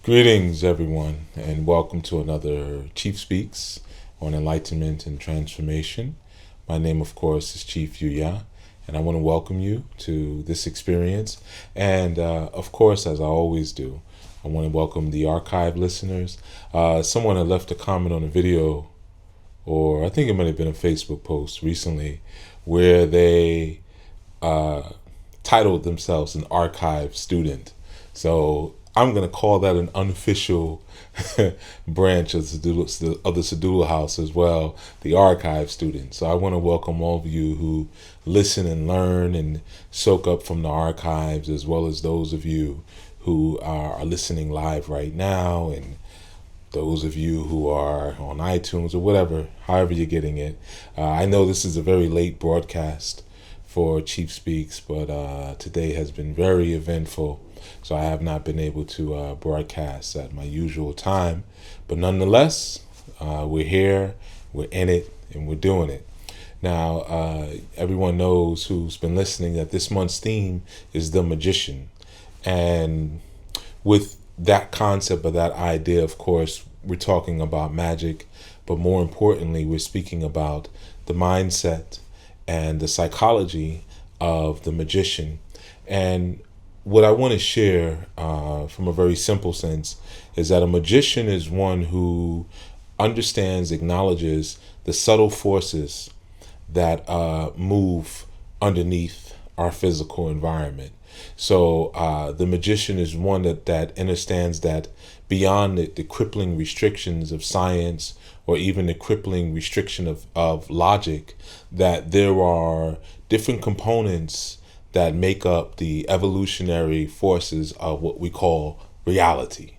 Greetings, everyone, and welcome to another Chief Speaks on Enlightenment and Transformation. My name, of course, is Chief Yuya, and I want to welcome you to this experience. And, of course, as I always do, I want to welcome the archive listeners. Someone had left a comment on a video, or I think it might have been a Facebook post recently, where they titled themselves an archive student. So I'm going to call that an unofficial branch of the Sadulu House as well, the archive student. So I want to welcome all of you who listen and learn and soak up from the archives, as well as those of you who are listening live right now, and those of you who are on iTunes or whatever, however you're getting it. I know this is a very late broadcast for Chief Speaks, but today has been very eventful. So I have not been able to broadcast at my usual time. But nonetheless, we're here, we're in it, and we're doing it. Now, everyone knows who's been listening that this month's theme is the magician. And with that concept or that idea, of course, we're talking about magic. But more importantly, we're speaking about the mindset and the psychology of the magician. And what I want to share from a very simple sense is that a magician is one who understands, acknowledges the subtle forces that move underneath our physical environment. So the magician is one that understands that beyond the crippling restrictions of science, or even the crippling restriction of logic, that there are different components that make up the evolutionary forces of what we call reality.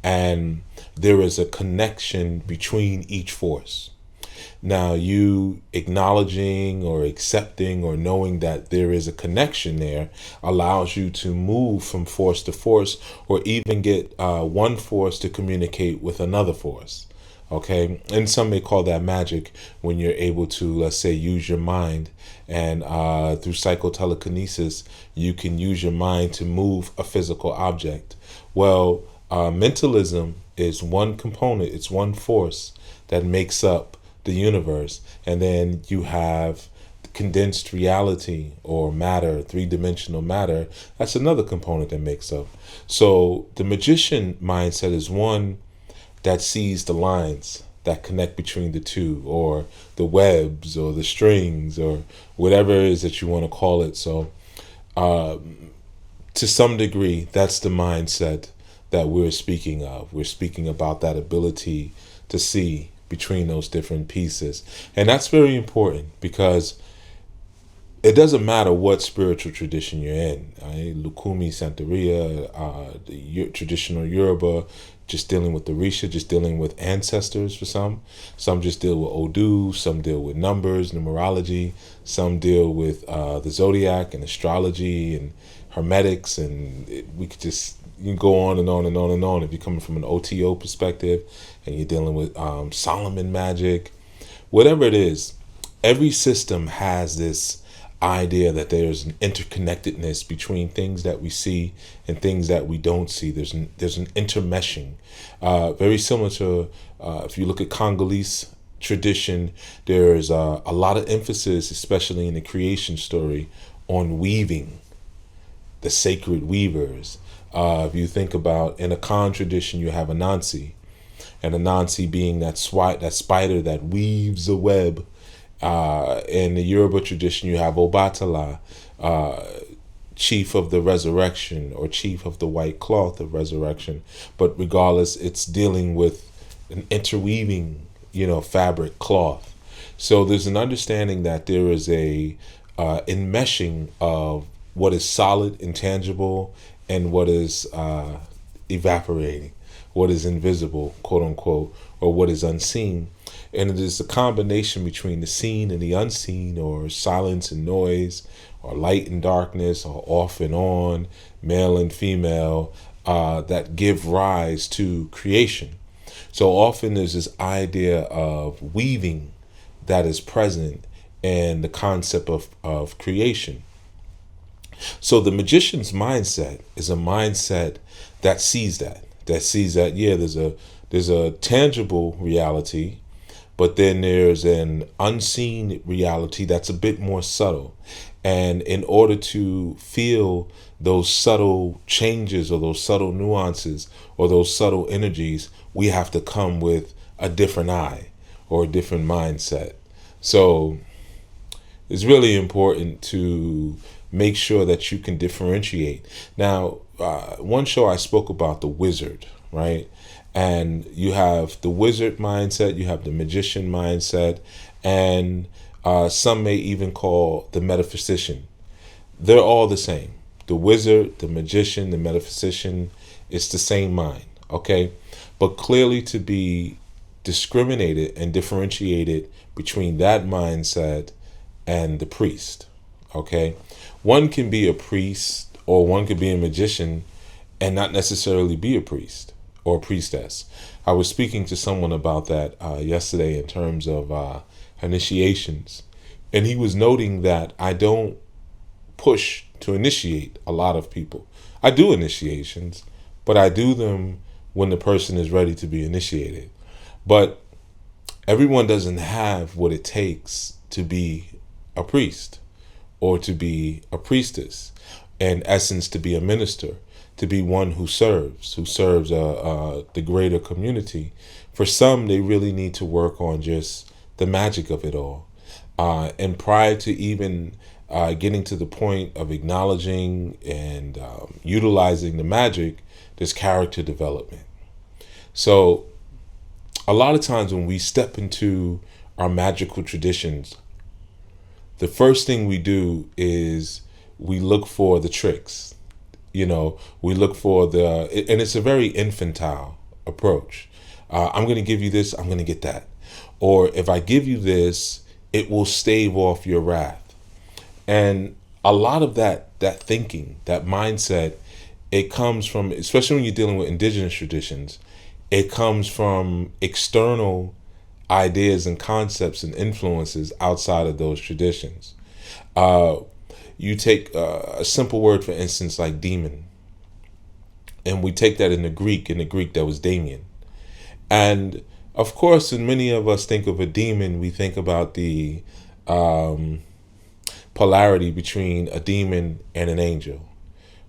And there is a connection between each force. Now, you acknowledging or accepting or knowing that there is a connection there allows you to move from force to force, or even get one force to communicate with another force. Okay, and some may call that magic when you're able to, let's say, use your mind, and through psychotelekinesis, you can use your mind to move a physical object. Well, mentalism is one component, it's one force that makes up the universe, and then you have condensed reality or matter, three-dimensional matter. That's another component that makes up. So the magician mindset is one that sees the lines that connect between the two, or the webs, or the strings, or whatever it is that you want to call it. So to some degree, that's the mindset that we're speaking of. We're speaking about that ability to see between those different pieces. And that's very important, because it doesn't matter what spiritual tradition you're in. Lukumi, Santeria, the traditional Yoruba, just dealing with the Risha, just dealing with ancestors for some. Some just deal with Odu, some deal with numbers, numerology, some deal with the zodiac and astrology and hermetics, and you can go on and on and on and on. If you're coming from an OTO perspective and you're dealing with Solomon magic, whatever it is, every system has this idea that there's an interconnectedness between things that we see and things that we don't see. There's an intermeshing, very similar to if you look at Congolese tradition. There's a lot of emphasis, especially in the creation story, on weaving, the sacred weavers. If you think about in a Khan tradition, you have Anansi, and Anansi being that spider that weaves a web. In the Yoruba tradition, you have Obatala, chief of the resurrection, or chief of the white cloth of resurrection. But regardless, it's dealing with an interweaving, fabric cloth. So there's an understanding that there is a enmeshing of what is solid, intangible, and what is evaporating, what is invisible, quote unquote, or what is unseen. And it is a combination between the seen and the unseen, or silence and noise, or light and darkness, or off and on, male and female, that give rise to creation. So often there's this idea of weaving that is present in the concept of creation. So the magician's mindset is a mindset that sees that. that sees that, yeah, there's a tangible reality, but then there's an unseen reality that's a bit more subtle. And in order to feel those subtle changes or those subtle nuances or those subtle energies, we have to come with a different eye or a different mindset. So it's really important to make sure that you can differentiate. Now, one show I spoke about the wizard, right? And you have the wizard mindset, you have the magician mindset, and some may even call the metaphysician. They're all the same. The wizard, the magician, the metaphysician, it's the same mind, okay? But clearly to be discriminated and differentiated between that mindset and the priest, okay? One can be a priest or one could be a magician and not necessarily be a priest or a priestess. I was speaking to someone about that yesterday in terms of initiations, and he was noting that I don't push to initiate a lot of people. I do initiations, but I do them when the person is ready to be initiated. But everyone doesn't have what it takes to be a priest or to be a priestess, in essence, to be a minister, to be one who serves the greater community. For some, they really need to work on just the magic of it all. And prior to even getting to the point of acknowledging and utilizing the magic, there's character development. So a lot of times when we step into our magical traditions, the first thing we do is we look for the tricks. We look for and it's a very infantile approach. I'm going to give you this, I'm going to get that. Or if I give you this, it will stave off your wrath. And a lot of that thinking, that mindset, it comes from, especially when you're dealing with indigenous traditions, it comes from external ideas and concepts and influences outside of those traditions. You take a simple word, for instance, like demon, and we take that in the Greek that was Damien. And of course, when many of us think of a demon, we think about the polarity between a demon and an angel,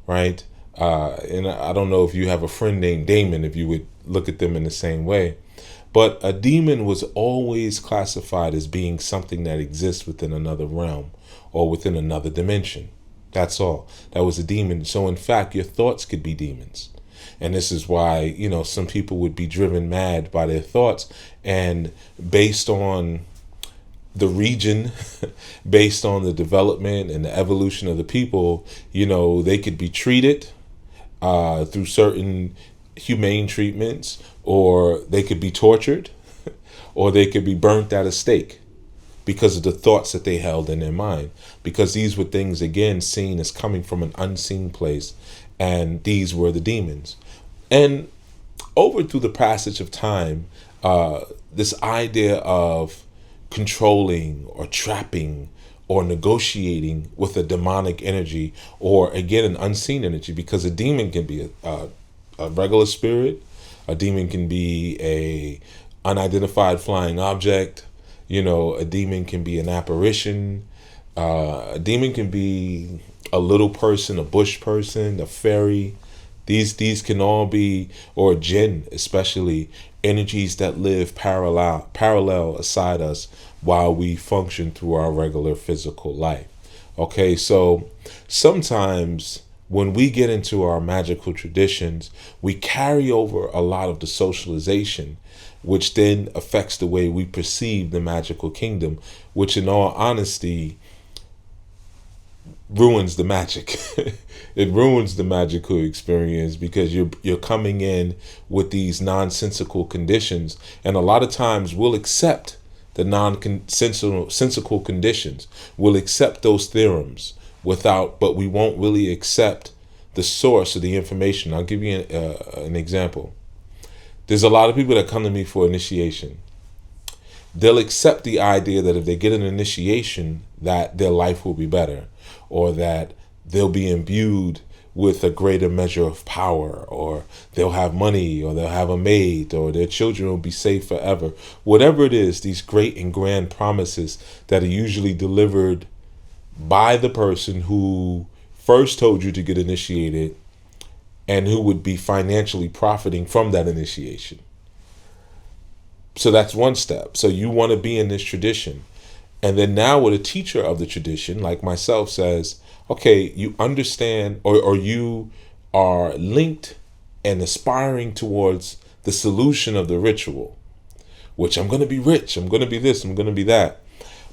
right? And I don't know if you have a friend named Damon, if you would look at them in the same way. But a demon was always classified as being something that exists within another realm or within another dimension. That's all. That was a demon. So in fact, your thoughts could be demons. And this is why, some people would be driven mad by their thoughts. And based on the region, based on the development and the evolution of the people, they could be treated through certain humane treatments, or they could be tortured, or they could be burnt at a stake because of the thoughts that they held in their mind, because these were things, again, seen as coming from an unseen place, and these were the demons. And over through the passage of time, this idea of controlling or trapping or negotiating with a demonic energy, or again an unseen energy, because a demon can be a regular spirit, a demon can be a unidentified flying object, a demon can be an apparition, a demon can be a little person, a bush person, a fairy. These can all be, or a jinn especially, energies that live parallel aside us while we function through our regular physical life. Okay, so sometimes when we get into our magical traditions, we carry over a lot of the socialization, which then affects the way we perceive the magical kingdom, which in all honesty ruins the magic. It ruins the magical experience, because you're coming in with these nonsensical conditions, and a lot of times we'll accept the nonsensical conditions. We'll accept those theorems but we won't really accept the source of the information. I'll give you an example. There's a lot of people that come to me for initiation. They'll accept the idea that if they get an initiation, that their life will be better, or that they'll be imbued with a greater measure of power, or they'll have money, or they'll have a maid, or their children will be safe forever. Whatever it is, these great and grand promises that are usually delivered by the person who first told you to get initiated and who would be financially profiting from that initiation. So that's one step. So you want to be in this tradition. And then now what a teacher of the tradition, like myself, says, okay, you understand, or you are linked and aspiring towards the solution of the ritual, which I'm going to be rich, I'm going to be this, I'm going to be that.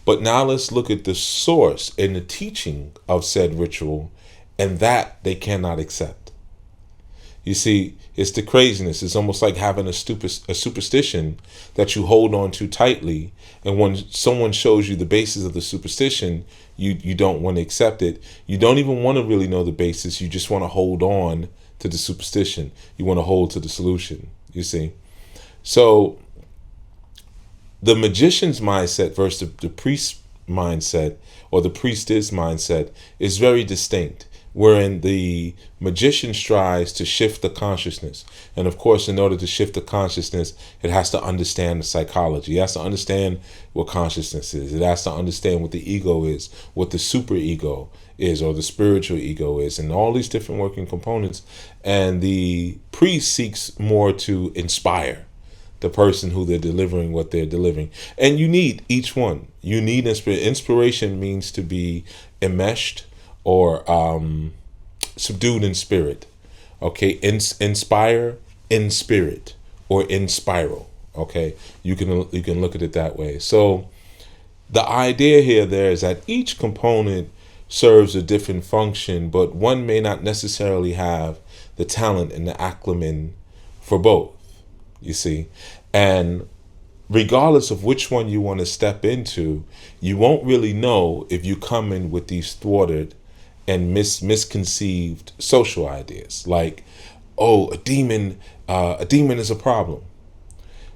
But now let's look at the source and the teaching of said ritual, and that they cannot accept. You see, it's the craziness. It's almost like having a superstition that you hold on to tightly. And when someone shows you the basis of the superstition, you don't want to accept it. You don't even want to really know the basis. You just want to hold on to the superstition. You want to hold to the solution, you see. So the magician's mindset versus the priest's mindset, or the priestess mindset, is very distinct, wherein the magician strives to shift the consciousness. And of course, in order to shift the consciousness, it has to understand the psychology. It has to understand what consciousness is. It has to understand what the ego is, what the superego is, or the spiritual ego is, and all these different working components. And the priest seeks more to inspire the person who they're delivering what they're delivering. And you need each one. You need inspiration. Inspiration means to be enmeshed or subdued in spirit. Okay, inspire in spirit, or in spiral. Okay, you can look at it that way. So the idea there is that each component serves a different function, but one may not necessarily have the talent and the acumen for both. You see, and regardless of which one you want to step into, you won't really know if you come in with these thwarted and misconceived social ideas, like, oh, a demon is a problem.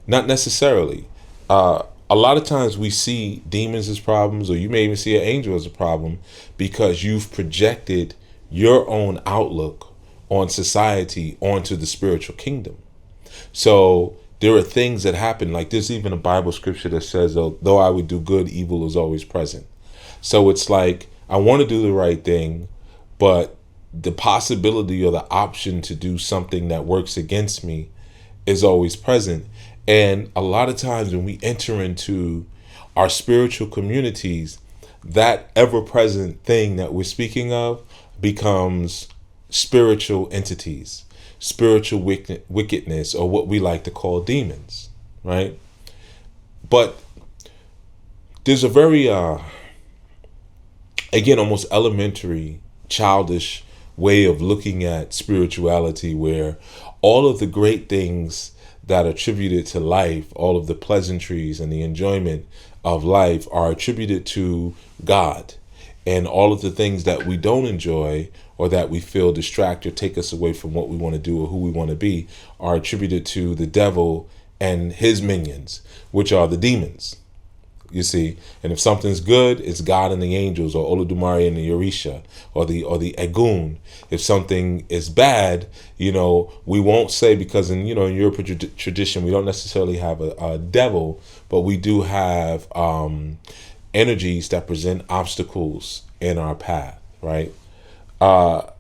Not necessarily. A lot of times we see demons as problems, or you may even see an angel as a problem, because you've projected your own outlook on society onto the spiritual kingdom. So there are things that happen, like there's even a Bible scripture that says, though I would do good, evil is always present. So it's like, I want to do the right thing, but the possibility or the option to do something that works against me is always present. And a lot of times when we enter into our spiritual communities, that ever-present thing that we're speaking of becomes spiritual entities, spiritual wickedness, or what we like to call demons, right? But there's a very, again, almost elementary, childish way of looking at spirituality, where all of the great things that are attributed to life, all of the pleasantries and the enjoyment of life are attributed to God. And all of the things that we don't enjoy, or that we feel distract or take us away from what we want to do or who we want to be, are attributed to the devil and his minions, which are the demons. You see, and if something's good, it's God and the angels, or Olodumare and the Orisha, or the Egun. If something is bad, we won't say, because in European tradition, we don't necessarily have a devil, but we do have energies that present obstacles in our path, right? But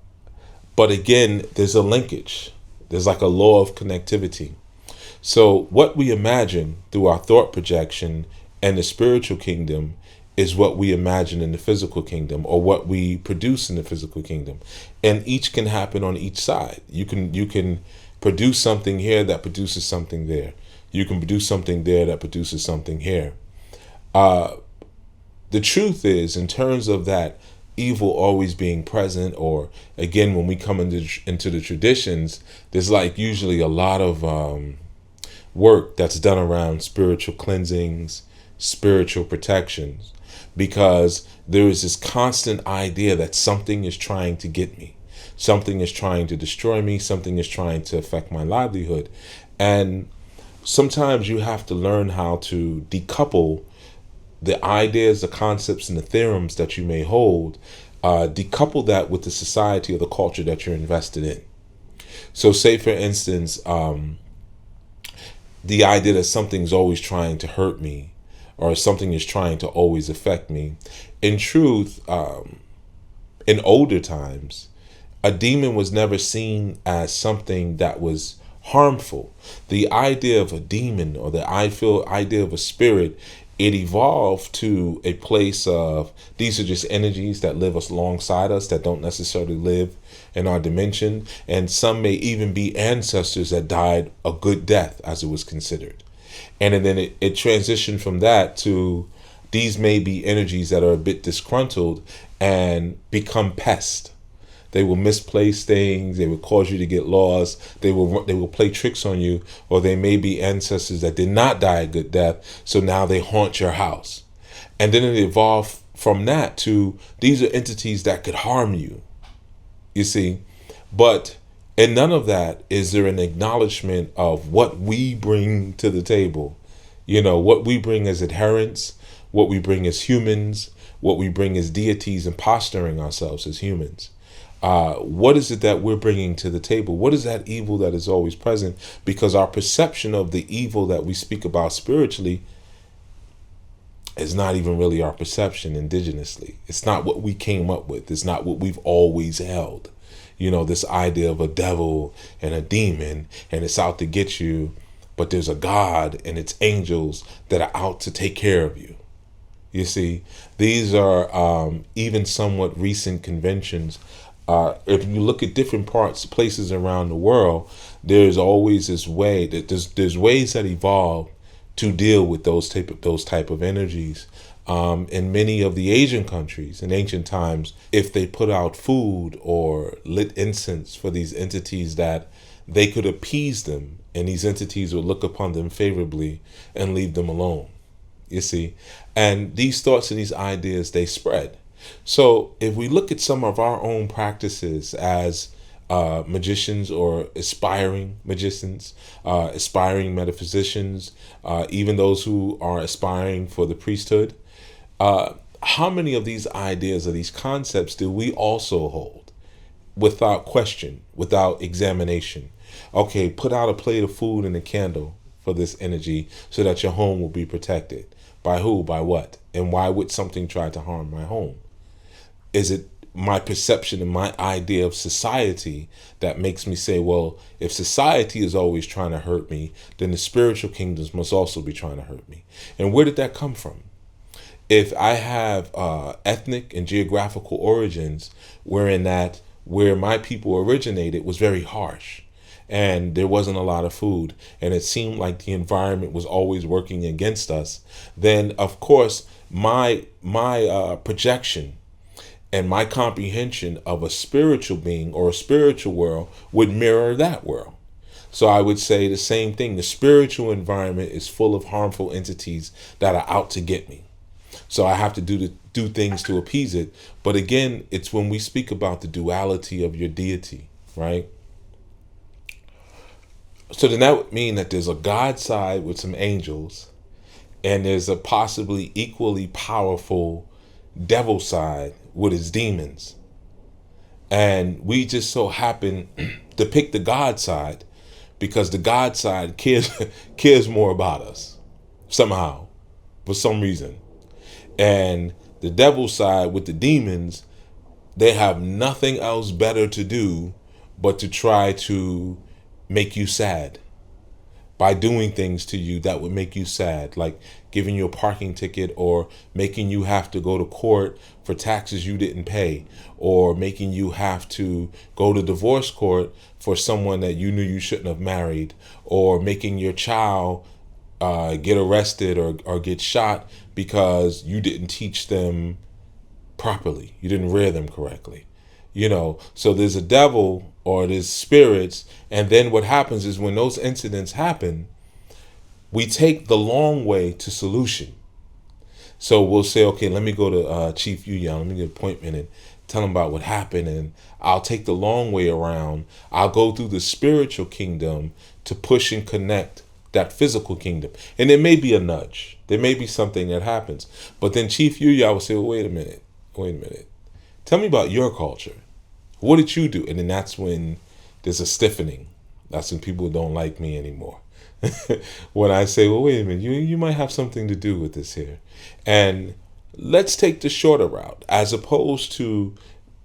again, there's a linkage. There's like a law of connectivity. So what we imagine through our thought projection and the spiritual kingdom is what we imagine in the physical kingdom, or what we produce in the physical kingdom. And each can happen on each side. You can produce something here that produces something there. You can produce something there that produces something here. The truth is, in terms of that evil always being present, or again, when we come into the traditions, there's like usually a lot of work that's done around spiritual cleansings, spiritual protections, because there is this constant idea that something is trying to get me, something is trying to destroy me, something is trying to affect my livelihood. And sometimes you have to learn how to decouple the ideas, the concepts, and the theorems that you may hold decouple that with the society or the culture that you're invested in. So say, for instance, the idea that something's always trying to hurt me or something is trying to always affect me. In truth, in older times, a demon was never seen as something that was harmful. The idea of a demon or the idea of a spirit, it evolved to a place of these are just energies that live alongside us that don't necessarily live in our dimension. And some may even be ancestors that died a good death, as it was considered. And then it transitioned from that to these may be energies that are a bit disgruntled and become pests. They will misplace things. They will cause you to get lost. They will play tricks on you, or they may be ancestors that did not die a good death, so now they haunt your house. And then it evolved from that to these are entities that could harm you. You see, but in none of that is there an acknowledgement of what we bring to the table. You know, what we bring as adherents, what we bring as humans, what we bring as deities and posturing ourselves as humans. What is it that we're bringing to the table? What is that evil that is always present? Because our perception of the evil that we speak about spiritually is not even really our perception indigenously. It's not what we came up with. It's not what we've always held. You know, this idea of a devil and a demon and it's out to get you, but there's a God and it's angels that are out to take care of you. You see, these are even somewhat recent conventions. If you look at different places around the world, there's always this way that there's ways that evolve to deal with those type of energies. In many of the Asian countries in ancient times, if they put out food or lit incense for these entities, that they could appease them, and these entities would look upon them favorably and leave them alone. You see, and these thoughts and these ideas, they spread. So if we look at some of our own practices as magicians or aspiring magicians, aspiring metaphysicians, even those who are aspiring for the priesthood, how many of these ideas or these concepts do we also hold without question, without examination? Okay, put out a plate of food and a candle for this energy so that your home will be protected. By who? By what? And why would something try to harm my home? Is it my perception and my idea of society that makes me say, well, if society is always trying to hurt me, then the spiritual kingdoms must also be trying to hurt me? And where did that come from? If I have ethnic and geographical origins where my people originated was very harsh, and there wasn't a lot of food, and it seemed like the environment was always working against us, then of course my projection and my comprehension of a spiritual being or a spiritual world would mirror that world. So I would say the same thing. The spiritual environment is full of harmful entities that are out to get me. So I have to do things to appease it. But again, it's when we speak about the duality of your deity, right? So then that would mean that there's a God side with some angels, and there's a possibly equally powerful devil side with his demons. And we just so happen to pick the God side because the God side cares more about us somehow, for some reason. And the devil side with the demons, they have nothing else better to do but to try to make you sad by doing things to you that would make you sad, like giving you a parking ticket or making you have to go to court for taxes you didn't pay, or making you have to go to divorce court for someone that you knew you shouldn't have married, or making your child get arrested or get shot because you didn't teach them properly. You didn't rear them correctly. You know, so there's a devil or there's spirits. And then what happens is when those incidents happen, we take the long way to solution. So we'll say, okay, let me go to Chief Yuya, let me get an appointment and tell him about what happened. And I'll take the long way around. I'll go through the spiritual kingdom to push and connect that physical kingdom. And there may be a nudge. There may be something that happens. But then Chief Yuya will say, well, wait a minute. Tell me about your culture. What did you do? And then that's when there's a stiffening. That's when people don't like me anymore. When I say, well, wait a minute, you might have something to do with this here. And let's take the shorter route, as opposed to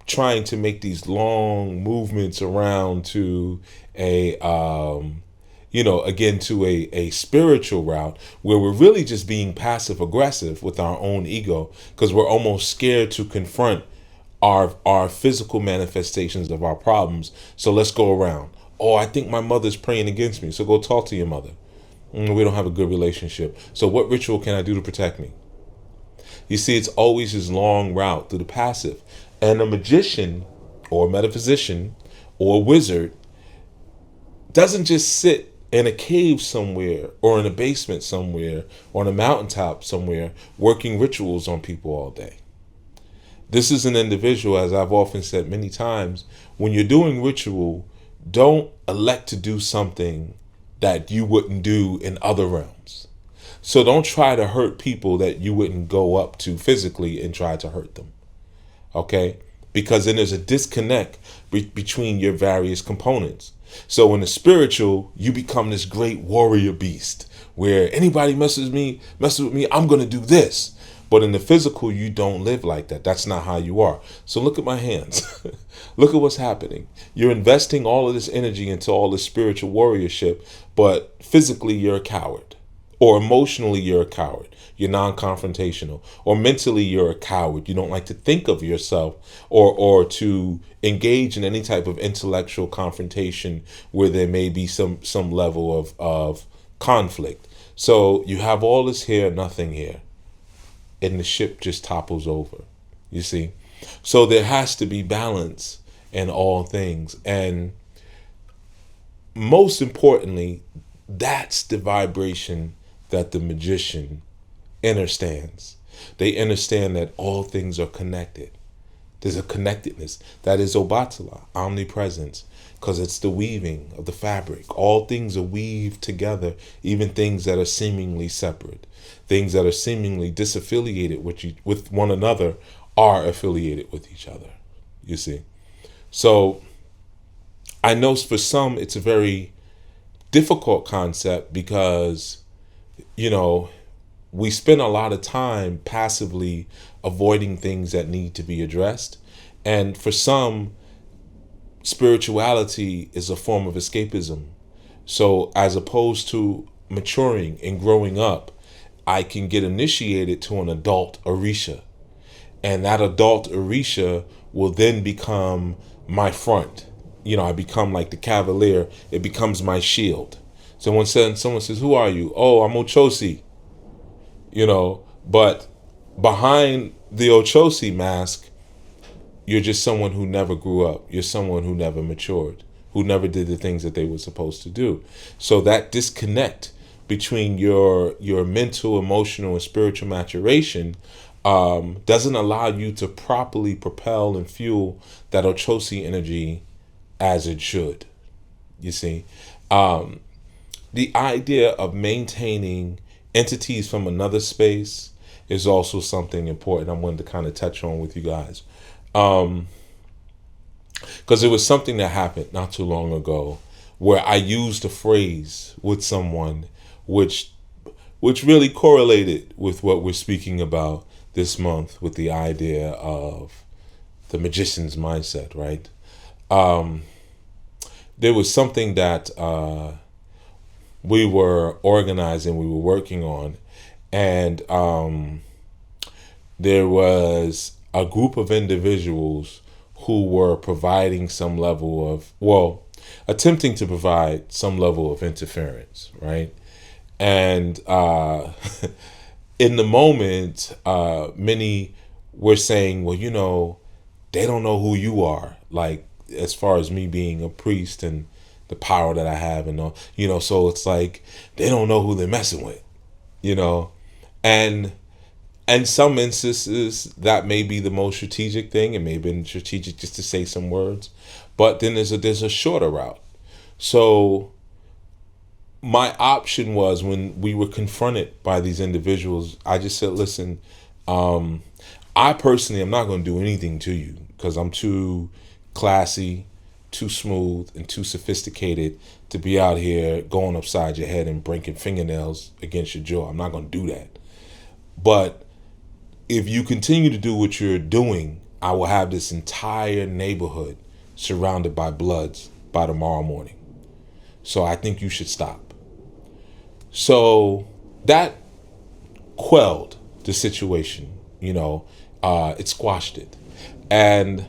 trying to make these long movements around to a again, to a spiritual route where we're really just being passive aggressive with our own ego, because we're almost scared to confront our physical manifestations of our problems. So let's go around. Oh, I think my mother's praying against me, so go talk to your mother. We don't have a good relationship, so what ritual can I do to protect me? You see, it's always this long route through the passive. And a magician or a metaphysician or a wizard doesn't just sit in a cave somewhere or in a basement somewhere or on a mountaintop somewhere working rituals on people all day. This is an individual, as I've often said many times, when you're doing ritual, don't elect to do something that you wouldn't do in other realms. So don't try to hurt people that you wouldn't go up to physically and try to hurt them. Okay? Because then there's a disconnect between your various components. So in the spiritual, you become this great warrior beast where anybody messes with me, I'm going to do this. But in the physical, you don't live like that. That's not how you are. So look at my hands. Look at what's happening. You're investing all of this energy into all this spiritual warriorship, but physically you're a coward. Or emotionally you're a coward. You're non-confrontational. Or mentally you're a coward. You don't like to think of yourself or to engage in any type of intellectual confrontation where there may be some level of conflict. So you have all this here, nothing here. And the ship just topples over, you see. So there has to be balance in all things. And most importantly, that's the vibration that the magician understands. They understand that all things are connected. There's a connectedness. That is Obatala, omnipresence, because it's the weaving of the fabric. All things are weaved together, even things that are seemingly separate. Things that are seemingly disaffiliated with one another are affiliated with each other, you see. So I know for some it's a very difficult concept because, we spend a lot of time passively avoiding things that need to be addressed. And for some, spirituality is a form of escapism. So as opposed to maturing and growing up, I can get initiated to an adult Orisha. And that adult Orisha will then become my front. I become like the cavalier. It becomes my shield. So when someone says, who are you? Oh, I'm Ochosi. But behind the Ochosi mask, you're just someone who never grew up. You're someone who never matured, who never did the things that they were supposed to do. So that disconnect between your mental, emotional, and spiritual maturation doesn't allow you to properly propel and fuel that Ochosi energy as it should. You see, the idea of maintaining entities from another space is also something important I wanted to kind of touch on with you guys. Because it was something that happened not too long ago where I used a phrase with someone which really correlated with what we're speaking about this month with the idea of the magician's mindset, right? There was something that we were organizing, we were working on, and there was a group of individuals who were providing some level of, attempting to provide some level of interference, right? And in the moment, many were saying, they don't know who you are, like as far as me being a priest and the power that I have and all, so it's like they don't know who they're messing with, and some instances that may be the most strategic thing. It may have been strategic just to say some words, but then there's a shorter route. So my option was, when we were confronted by these individuals, I just said, listen, I personally am not going to do anything to you. because I'm too classy, too smooth, and too sophisticated to be out here going upside your head and breaking fingernails against your jaw. I'm not going to do that. But if you continue to do what you're doing, I will have this entire neighborhood surrounded by bloods by tomorrow morning. So I think you should stop. So that quelled the situation, it squashed it. And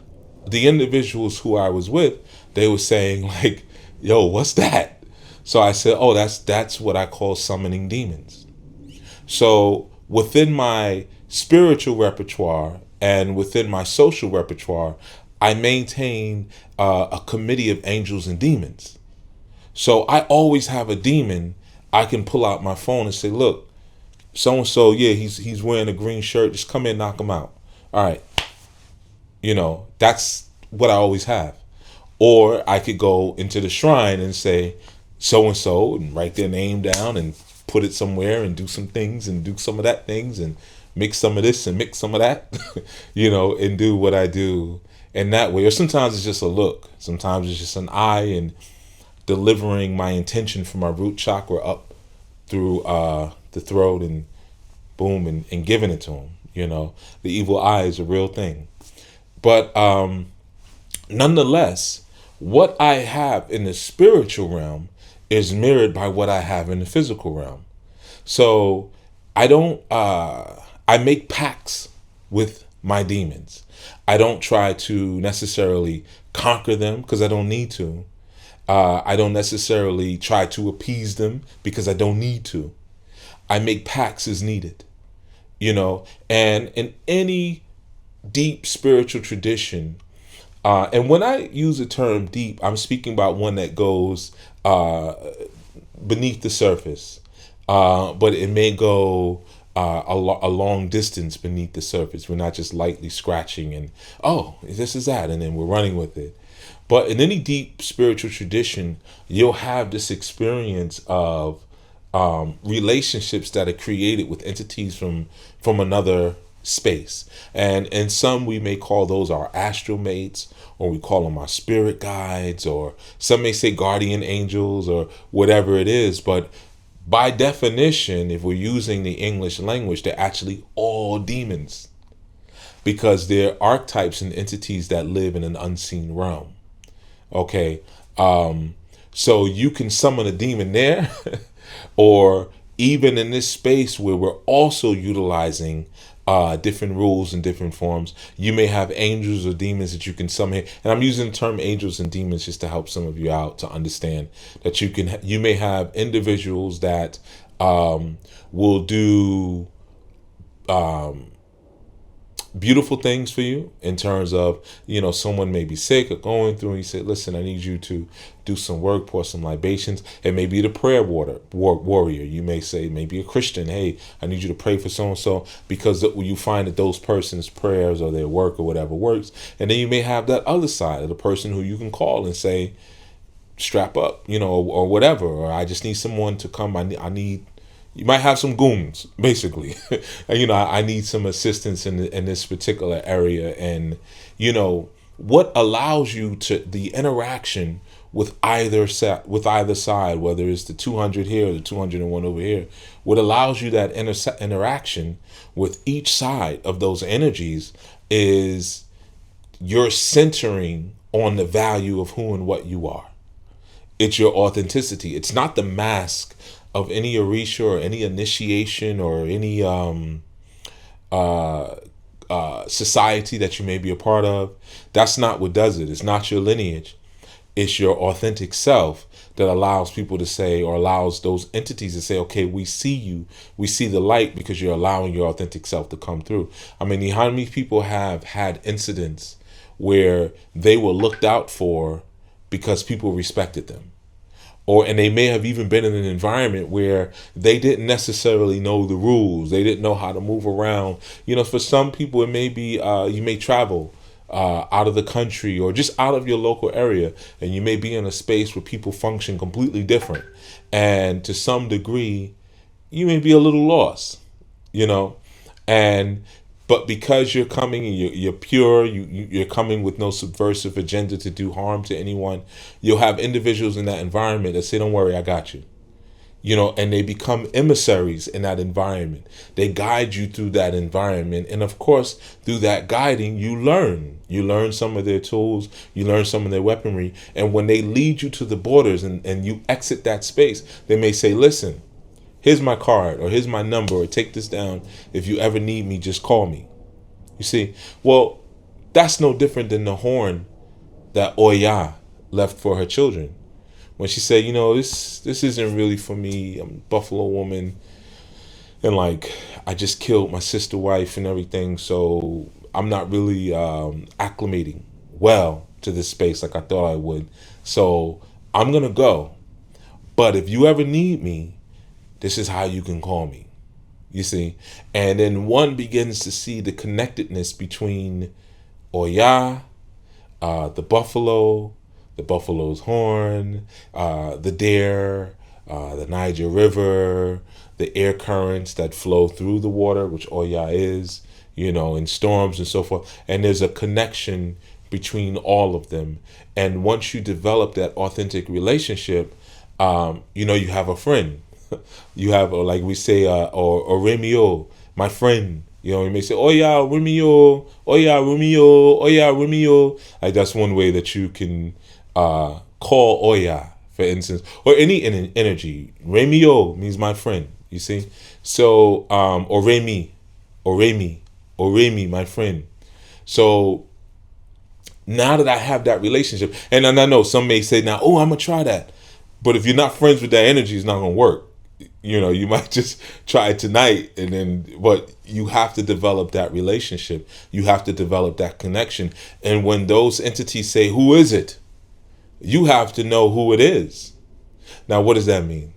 the individuals who I was with, they were saying like, yo, what's that? So I said, oh, that's what I call summoning demons. So within my spiritual repertoire and within my social repertoire, I maintain a committee of angels and demons. So I always have a demon. I can pull out my phone and say, look, so-and-so, yeah, he's wearing a green shirt. Just come in, knock him out. All right. That's what I always have. Or I could go into the shrine and say so-and-so and write their name down and put it somewhere and do some things and do some of that things and mix some of this and mix some of that, and do what I do in that way. Or sometimes it's just a look. Sometimes it's just an eye and delivering my intention from my root chakra up through the throat and boom and giving it to him. The evil eye is a real thing. But nonetheless, what I have in the spiritual realm is mirrored by what I have in the physical realm. So I make pacts with my demons. I don't try to necessarily conquer them because I don't need to. I don't necessarily try to appease them because I don't need to. I make pacts as needed, and in any deep spiritual tradition, and when I use the term deep, I'm speaking about one that goes beneath the surface, but it may go a long distance beneath the surface. We're not just lightly scratching and, oh, this is that, and then we're running with it. But in any deep spiritual tradition, you'll have this experience of relationships that are created with entities from another space. And some we may call those our astral mates, or we call them our spirit guides, or some may say guardian angels, or whatever it is. But by definition, if we're using the English language, they're actually all demons, because they're archetypes and entities that live in an unseen realm. Okay, so you can summon a demon there, or even in this space where we're also utilizing different rules and different forms, you may have angels or demons that you can summon. And I'm using the term angels and demons just to help some of you out to understand that you may have individuals that will do beautiful things for you in terms of, someone may be sick or going through, and you say, listen, I need you to do some work, pour some libations. It may be the prayer warrior. You may say, maybe a Christian, hey, I need you to pray for so-and-so, because you find that those persons' prayers or their work or whatever works. And then you may have that other side of the person who you can call and say, strap up, or whatever, or I just need someone to come. You might have some goons, basically. And, I need some assistance in this particular area. And, what allows you to the interaction with either side, whether it's the 200 here or the 201 over here, what allows you that interaction with each side of those energies is you're centering on the value of who and what you are. It's your authenticity. It's not the mask of any Orisha or any initiation or any society that you may be a part of. That's not what does it. It's not your lineage. It's your authentic self that allows people to say, or allows those entities to say, okay, we see you. We see the light because you're allowing your authentic self to come through. I mean, how many people have had incidents where they were looked out for because people respected them? And they may have even been in an environment where they didn't necessarily know the rules. They didn't know how to move around. For some people, it may be you may travel out of the country or just out of your local area, and you may be in a space where people function completely different. And to some degree, you may be a little lost, And But because you're coming and you're pure, you're coming with no subversive agenda to do harm to anyone, you'll have individuals in that environment that say, don't worry, I got you. And they become emissaries in that environment. They guide you through that environment. And of course, through that guiding, you learn. You learn some of their tools, you learn some of their weaponry. And when they lead you to the borders and you exit that space, they may say, listen, here's my card, or here's my number, or take this down. If you ever need me, just call me. You see? Well, that's no different than the horn that Oya left for her children. When she said, this isn't really for me. I'm a Buffalo woman. And I just killed my sister wife and everything. So I'm not really acclimating well to this space like I thought I would. So I'm going to go. But if you ever need me, this is how you can call me. You see? And then one begins to see the connectedness between Oya, the buffalo's horn, the dare, the Niger River, the air currents that flow through the water, which Oya is, in storms and so forth. And there's a connection between all of them. And once you develop that authentic relationship, you have a friend. You have, like we say, or Remio, my friend. You may say, oh yeah, Romeo, oh yeah, Romeo, oh yeah, Romeo. Like that's one way that you can call Oya, for instance, or any energy. Remio means my friend, you see? So, or Remi, my friend. So now that I have that relationship, and I know some may say now, oh, I'm going to try that. But if you're not friends with that energy, it's not going to work. You might just try it tonight but you have to develop that relationship. You have to develop that connection. And when those entities say, who is it? You have to know who it is. Now, what does that mean?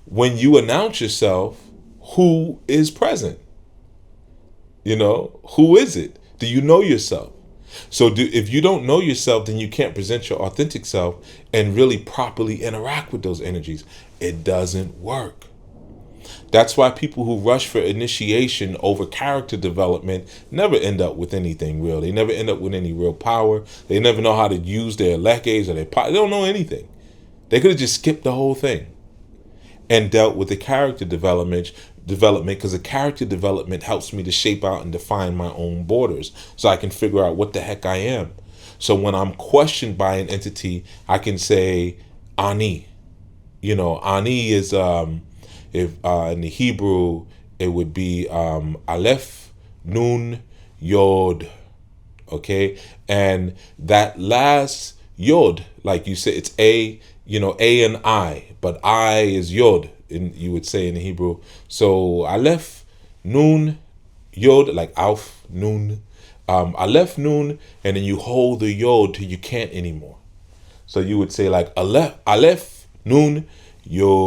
When you announce yourself, who is present? Who is it? Do you know yourself? So if you don't know yourself, then you can't present your authentic self and really properly interact with those energies. It doesn't work. That's why people who rush for initiation over character development never end up with anything real. They never end up with any real power. They never know how to use their lekes or their power. They don't know anything. They could have just skipped the whole thing and dealt with the character development, because the character development helps me to shape out and define my own borders so I can figure out what the heck I am. So when I'm questioned by an entity, I can say Ani. Ani is if in the Hebrew it would be Aleph, Nun, Yod. Okay, and that last Yod, like you said, it's A and I, but I is Yod, you would say in the Hebrew. So Aleph, Nun, Yod, like Auf, Nun, Aleph, Nun, and then you hold the Yod till you can't anymore. So you would say like Aleph, Nun, Yod.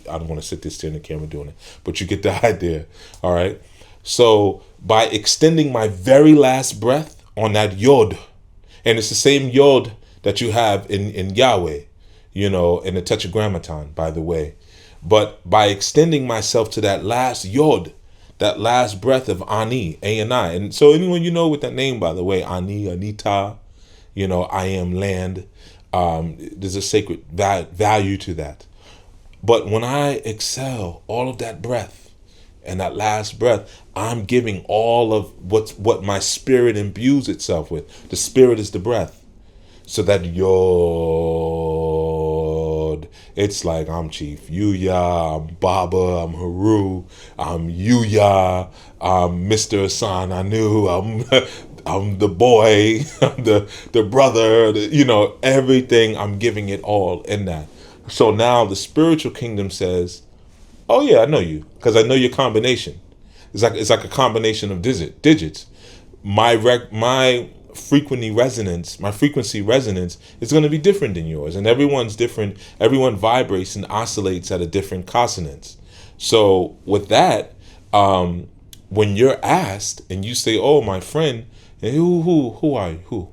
I don't want to sit this there in the camera doing it, but you get the idea. All right. So by extending my very last breath on that Yod, and it's the same Yod that you have in Yahweh, in the Tetragrammaton, by the way. But by extending myself to that last Yod, that last breath of Ani, A and I. And so anyone with that name, by the way, Ani, Anita, I am land. There's a sacred value to that. But when I exhale all of that breath and that last breath, I'm giving all of what my spirit imbues itself with. The spirit is the breath. So that Yod, it's like I'm Chief Yuya, I'm Baba, I'm Haru, I'm Yuya, I'm Mr. Asan Anu, I'm the boy, I'm the brother, everything, I'm giving it all in that. So now the spiritual kingdom says, oh yeah, I know you, because I know your combination. It's like a combination of digits. My frequency resonance is going to be different than yours, and everyone's different. Everyone vibrates and oscillates at a different consonance. So with that, when you're asked and you say, "Oh, my friend," and who are you? Who?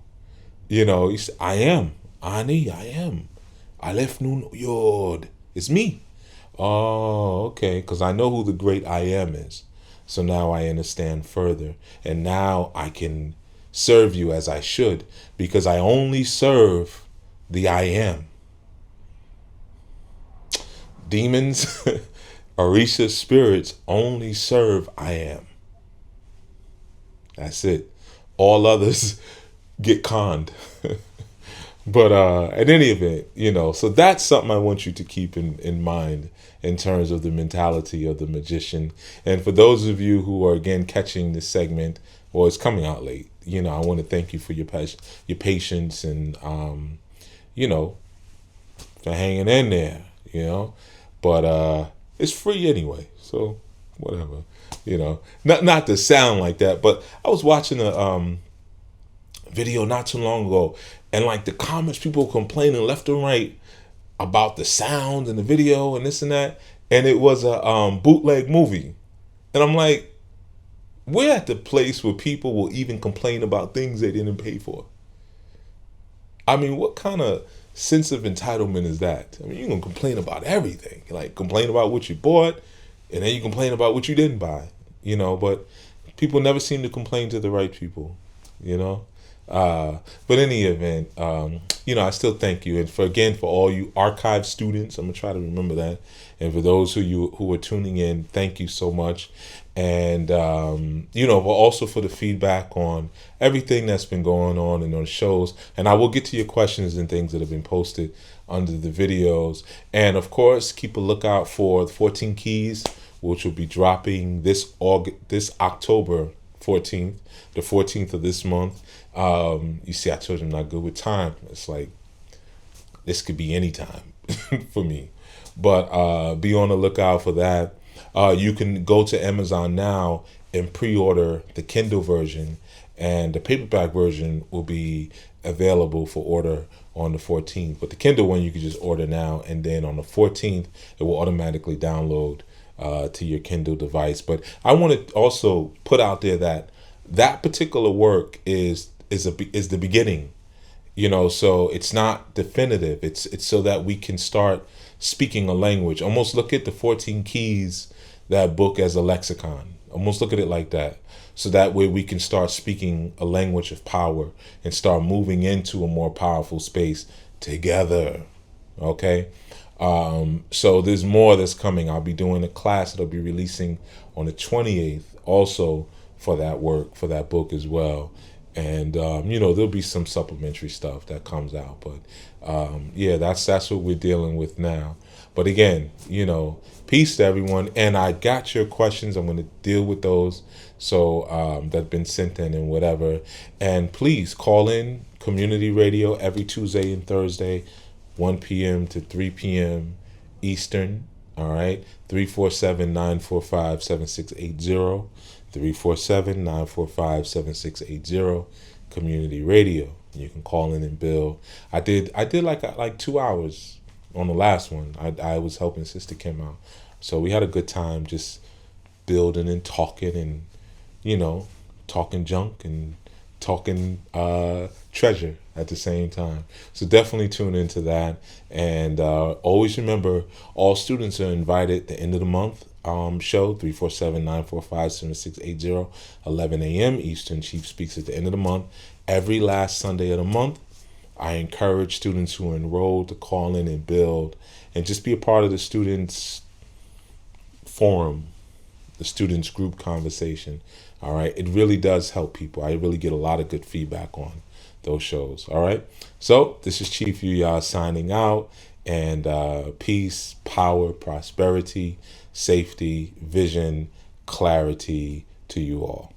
You say, I am Ani. I am Aleph Nun Yod. It's me. Oh, okay. Because I know who the great I am is. So now I understand further. And now I can serve you as I should, because I only serve the I am. Demons, Orisha spirits only serve I am. That's it. All others get conned. But at any event, so that's something I want you to keep in mind in terms of the mentality of the magician. And for those of you who are again catching this segment, well, it's coming out late. I want to thank you for your patience and you know, for hanging in there. But it's free anyway, so whatever. Not to sound like that, but I was watching a video not too long ago, and like the comments, people complaining left and right about the sound and the video and this and that, and it was a bootleg movie, and I'm like, we're at the place where people will even complain about things they didn't pay for. I mean, what kind of sense of entitlement is that? I mean, you're gonna complain about everything, like complain about what you bought, and then you complain about what you didn't buy. But people never seem to complain to the right people. you know. But in any event, I still thank you, and for all you archive students, I'm gonna try to remember that. And for those who are tuning in, thank you so much. And but also for the feedback on everything that's been going on in those shows. And I will get to your questions and things that have been posted under the videos. And of course, keep a lookout for the 14 Keys, which will be dropping this October 14th, the 14th of this month. You see, I told you I'm not good with time. It's like, this could be any time for me. But be on the lookout for that. You can go to Amazon now and pre-order the Kindle version, and the paperback version will be available for order on the 14th. But the Kindle one you can just order now, and then on the 14th it will automatically download to your Kindle device. But I want to also put out there that particular work is the beginning. So it's not definitive. It's so that we can start speaking a language. Almost look at the 14 Keys, that book, as a lexicon. Almost look at it like that. So that way we can start speaking a language of power and start moving into a more powerful space together. Okay? So there's more that's coming. I'll be doing a class that'll be releasing on the 28th also for that work, for that book as well. And there'll be some supplementary stuff that comes out, but that's what we're dealing with now. But again, peace to everyone. And I got your questions. I'm going to deal with those. So that's been sent in and whatever. And please call in community radio every Tuesday and Thursday, 1 p.m. to 3 p.m. Eastern. All right, 347-945-7680. 347-945-7680, community radio. You can call in and bill. I did like 2 hours on the last one. I was helping Sister Kim out, so we had a good time just building and talking, and talking junk and talking treasure at the same time. So definitely tune into that. And always remember, all students are invited at the end of the month show, 347-945-7680, 11 a.m. Eastern. Chief speaks at the end of the month. Every last Sunday of the month, I encourage students who are enrolled to call in and build and just be a part of the students' forum, the students' group conversation. All right. It really does help people. I really get a lot of good feedback on those shows. All right. So this is Chief Yuya signing out, and peace, power, prosperity, safety, vision, clarity to you all.